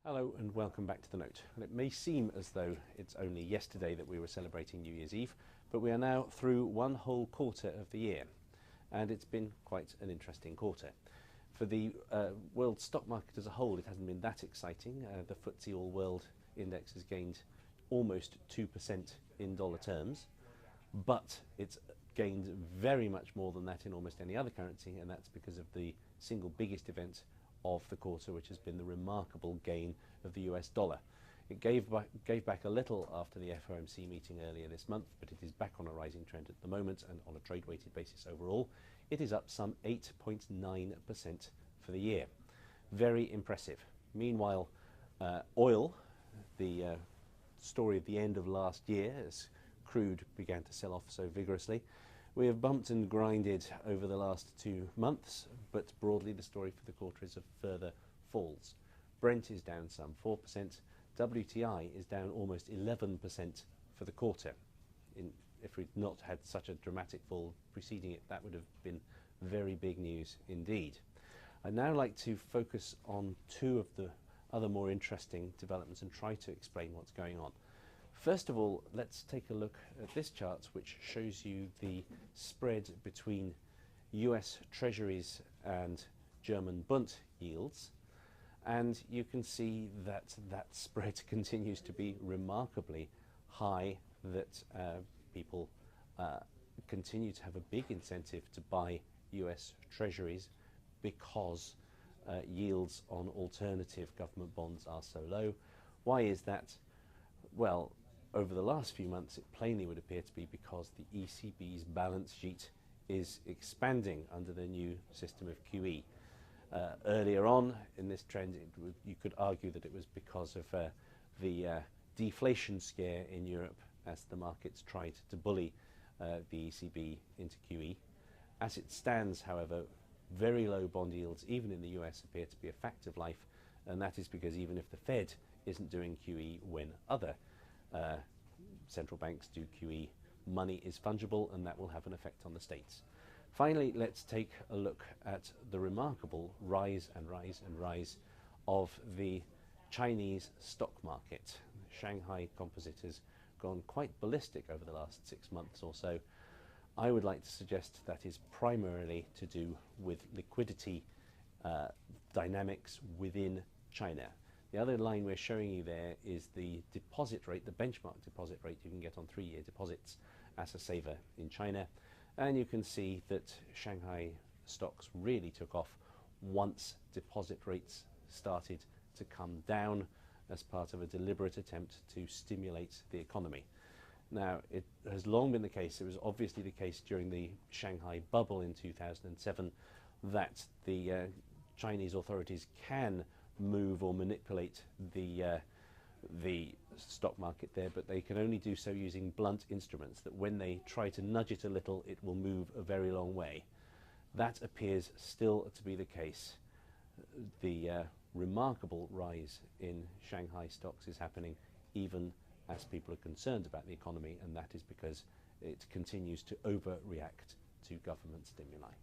Hello and welcome back to the Note. And it may seem as though it's only yesterday that we were celebrating New Year's Eve, but we are now through one whole quarter of the year, and it's been quite an interesting quarter. For the world stock market as a whole, it hasn't been that exciting. The FTSE All World Index has gained almost 2% in dollar terms, but it's gained very much more than that in almost any other currency, and that's because of the single biggest event of the quarter, which has been the remarkable gain of the US dollar. It gave back a little after the FOMC meeting earlier this month, but it is back on a rising trend at the moment, and on a trade-weighted basis overall, it is up some 8.9% for the year. Very impressive. Meanwhile, oil, the story of the end of last year, as crude began to sell off so vigorously, we have bumped and grinded over the last 2 months, but broadly the story for the quarter is of further falls. Brent is down some 4%, WTI is down almost 11% for the quarter. If we'd not had such a dramatic fall preceding it, that would have been very big news indeed. I'd now like to focus on 2 of the other more interesting developments and try to explain what's going on. First of all, let's take a look at this chart, which shows you the spread between US Treasuries and German Bund yields. And you can see that that spread continues to be remarkably high, that people continue to have a big incentive to buy US Treasuries because yields on alternative government bonds are so low. Why is that? Well, over the last few months, it plainly would appear to be because the ECB's balance sheet is expanding under the new system of QE. Earlier on in this trend, you could argue that it was because of the deflation scare in Europe as the markets tried to bully the ECB into QE. As it stands, however, very low bond yields, even in the US, appear to be a fact of life, and that is because even if the Fed isn't doing QE when other central banks do QE, money is fungible, and that will have an effect on the states. Finally, let's take a look at the remarkable rise and rise and rise of the Chinese stock market. Shanghai Composite has gone quite ballistic over the last 6 months or so. I would like to suggest that is primarily to do with liquidity dynamics within China. The other line we're showing you there is the deposit rate, the benchmark deposit rate you can get on 3-year deposits as a saver in China. And you can see that Shanghai stocks really took off once deposit rates started to come down as part of a deliberate attempt to stimulate the economy. Now, it has long been the case, it was obviously the case during the Shanghai bubble in 2007, that the Chinese authorities can move or manipulate the stock market there, but they can only do so using blunt instruments, that when they try to nudge it a little, it will move a very long way. That appears still to be the case. The remarkable rise in Shanghai stocks is happening even as people are concerned about the economy, and that is because it continues to overreact to government stimuli.